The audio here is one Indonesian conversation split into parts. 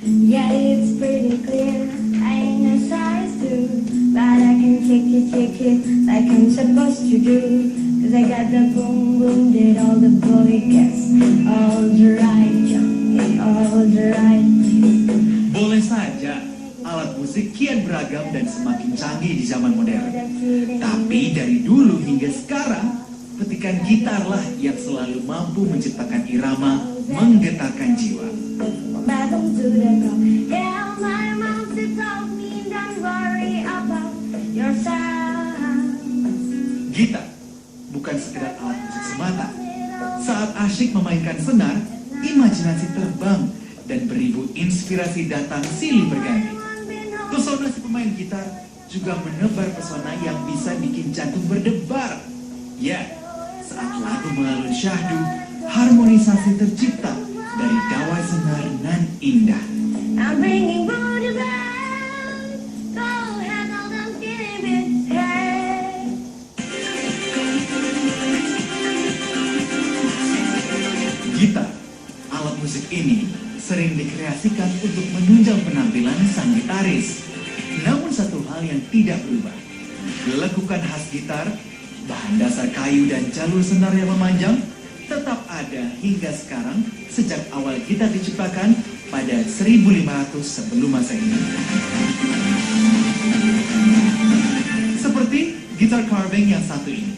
Yeah, it's pretty clear. I ain't no size two, but I can kick it like I'm supposed to do. Cause I got the boom boom that all the boy gets. All the right jump in all the right. Boleh saja, alat musik kian beragam dan semakin canggih di zaman modern. Tapi dari dulu hingga sekarang, petikan gitarlah yang selalu mampu menciptakan irama, menggetarkan jiwa. Gitar bukan sekedar alat musik semata. Saat asyik memainkan senar, imajinasi terbang dan beribu inspirasi datang silih berganti. Pesona si pemain gitar juga menebar pesona yang bisa bikin jantung berdebar. Ya, saat lagu mengalun syahdu, harmonisasi tercipta dari dawai senar nan indah. I'm bringing booty back. Go ahead, all them give it. Hey. Gitar, alat musik ini sering dikreasikan untuk menunjang penampilan sang gitaris. Namun satu hal yang tidak berubah, lekukan khas gitar, bahan dasar kayu dan jalur senar yang memanjang tetap ada hingga sekarang sejak awal gitar diciptakan pada 1500 sebelum Masehi. Seperti gitar carving yang satu ini.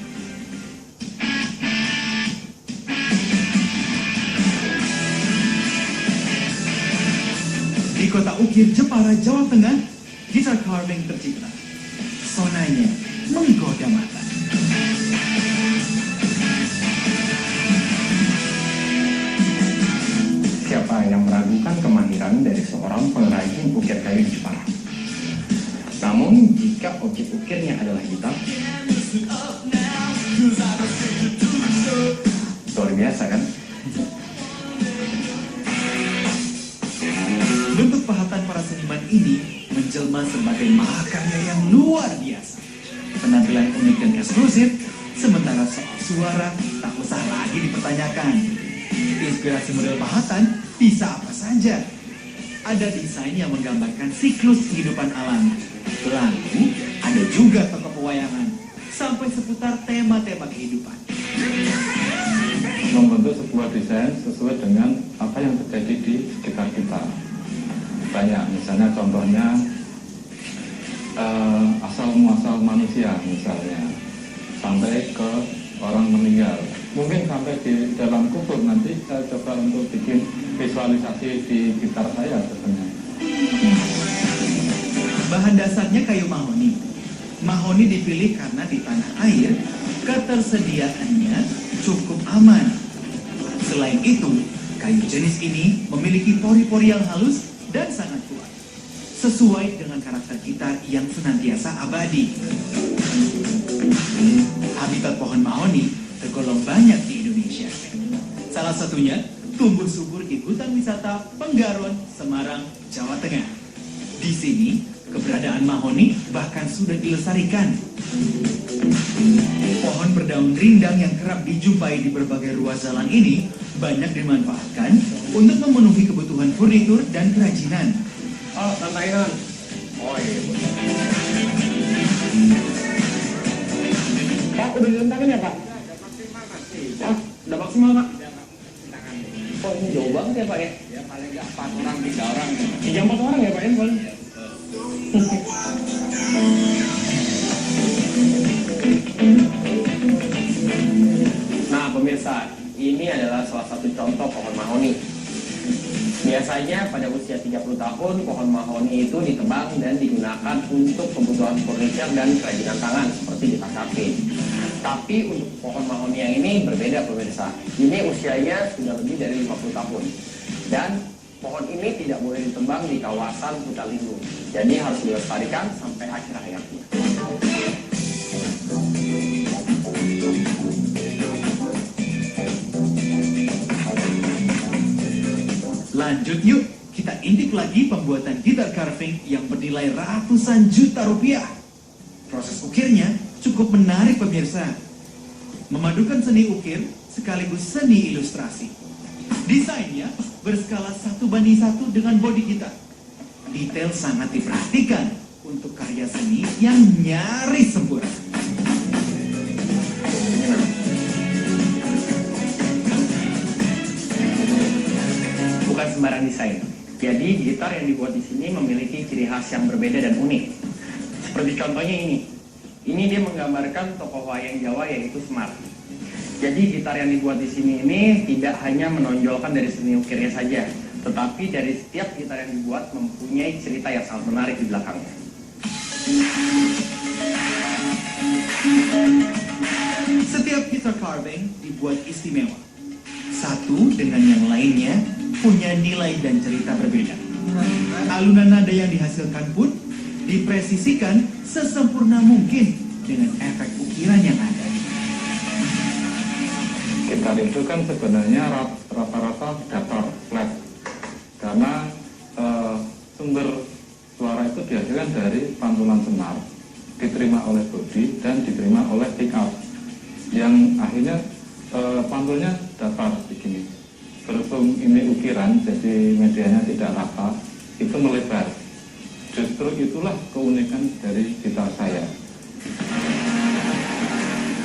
Di kota Ukir, Jepara, Jawa Tengah, gitar carving tercipta. Sonanya menggoda mata. Siapa yang meragukan kemahiran dari seorang pengrajin ukir kayu di Jepara? Namun, jika ukir-ukirnya adalah gitar, luar biasa kan? Bentuk pahatan para seniman ini menjelma sebagai mahakarya yang luar biasa. Penampilan unik dan eksklusif, sementara soal suara tak usah lagi dipertanyakan. Inspirasi model pahatan bisa apa saja. Ada desain yang menggambarkan siklus kehidupan alam. Lalu ada juga tokoh pewayangan, sampai seputar tema-tema kehidupan. Membentuk sebuah desain sesuai dengan apa yang terjadi di sekitar kita. Banyak, misalnya contohnya asal-muasal manusia misalnya, sampai ke orang meninggal. Mungkin sampai di dalam kubur, nanti saya coba untuk bikin visualisasi di gitar saya sebenarnya. Bahan dasarnya kayu mahoni. Mahoni dipilih karena di tanah air ketersediaannya cukup aman. Selain itu, kayu jenis ini memiliki pori-pori yang halus dan sangat kuat, sesuai dengan karakter gitar yang senantiasa abadi. Habitat pohon mahoni tergolong banyak di Indonesia. Salah satunya tumbuh subur di hutan wisata Penggaron, Semarang, Jawa Tengah. Di sini, keberadaan mahoni bahkan sudah dilestarikan. Pohon berdaun rindang yang kerap dijumpai di berbagai ruas jalan ini banyak dimanfaatkan untuk memenuhi kebutuhan furnitur dan kerajinan. Oh, tantainan. Oh iya. Pak, udah ditentangin ya, Pak? Ah, udah maksimal, Pak? Oh, ini jauh banget ya, Pak ya? Ya paling nggak 4 orang, 3 orang. 3-4 orang ya, Pak ya? Paling. Nah, pemirsa, ini adalah salah satu contoh pohon mahoni. Biasanya pada usia 30 tahun, pohon mahoni itu ditebang dan digunakan untuk kebutuhan furniture dan kerajinan tangan seperti di kafe. Tapi untuk pohon mahoni yang ini berbeda, pemirsa. Ini usianya sudah lebih dari 50 tahun. Dan pohon ini tidak boleh ditebang di kawasan hutan lindung. Jadi harus dilestarikan sampai akhir hayatnya. Lanjut yuk, kita intip lagi pembuatan gitar carving yang bernilai ratusan juta rupiah. Proses ukirnya cukup menarik pemirsa. Memadukan seni ukir sekaligus seni ilustrasi. Desainnya berskala 1:1 dengan bodi gitar. Detail sangat diperhatikan untuk karya seni yang nyaris sempurna. Bukan sembarang desain. Jadi gitar yang dibuat di sini memiliki ciri khas yang berbeda dan unik. Seperti contohnya ini. Ini dia menggambarkan tokoh wayang Jawa yaitu Semar. Jadi gitar yang dibuat di sini ini tidak hanya menonjolkan dari seni ukirnya saja, tetapi dari setiap gitar yang dibuat mempunyai cerita yang sangat menarik di belakangnya. Setiap gitar carving dibuat istimewa. Satu dengan yang lainnya punya nilai dan cerita berbeda. Alunan nada yang dihasilkan pun dipresisikan sesempurna mungkin dengan efek ukiran yang ada. Gitar itu kan sebenarnya rata-rata datar flat, karena sumber suara itu dihasilkan dari pantulan senar, diterima oleh bodi dan diterima oleh pick up, yang akhirnya pantulnya datar begini. Berhubung ini ukiran, jadi medianya tidak rata, itu melebar. Justru itulah keunikan dari gitar saya.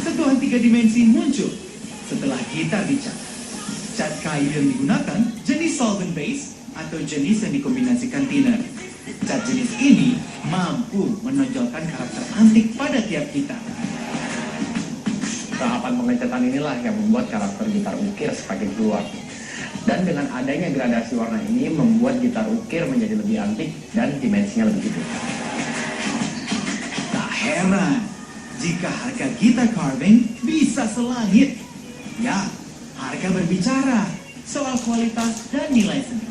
Sentuhan 3 dimensi muncul setelah gitar dicat. Cat kayu yang digunakan jenis solvent base atau jenis yang dikombinasikan thinner. Cat jenis ini mampu menonjolkan karakter antik pada tiap gitar. Tahapan pengecatan inilah yang membuat karakter gitar ukir semakin keluar. Dan dengan adanya gradasi warna ini membuat gitar ukir menjadi lebih antik dan dimensinya lebih gede. Tak heran jika harga gitar carving bisa selangit. Ya, harga berbicara soal kualitas dan nilai seni.